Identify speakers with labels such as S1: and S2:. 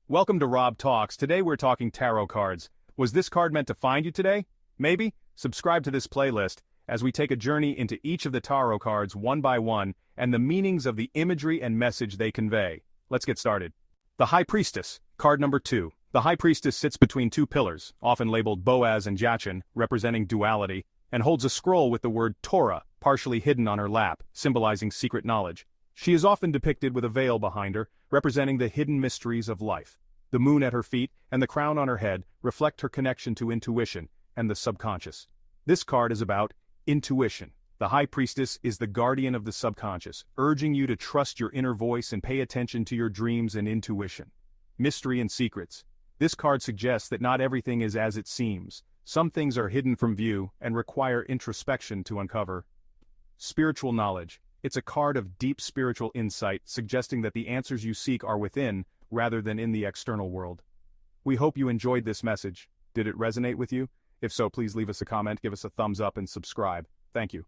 S1: Welcome to Rob Talks. Today we're talking tarot cards. Was this card meant to find you today? Maybe? Subscribe to this playlist as we take a journey into each of the tarot cards one by one and the meanings of the imagery and message they convey. Let's get started. The High Priestess, card number 2. The High Priestess sits between two pillars, often labeled Boaz and Jachin, representing duality, and holds a scroll with the word Torah partially hidden on her lap, symbolizing secret knowledge. She is often depicted with a veil behind her, representing the hidden mysteries of life. The moon at her feet and the crown on her head reflect her connection to intuition and the subconscious. This card is about intuition. The High Priestess is the guardian of the subconscious, urging you to trust your inner voice and pay attention to your dreams and intuition. Mystery and secrets. This card suggests that not everything is as it seems. Some things are hidden from view and require introspection to uncover. Spiritual knowledge. It's a card of deep spiritual insight, suggesting that the answers you seek are within, rather than in the external world. We hope you enjoyed this message. Did it resonate with you? If so, please leave us a comment, give us a thumbs up, and subscribe. Thank you.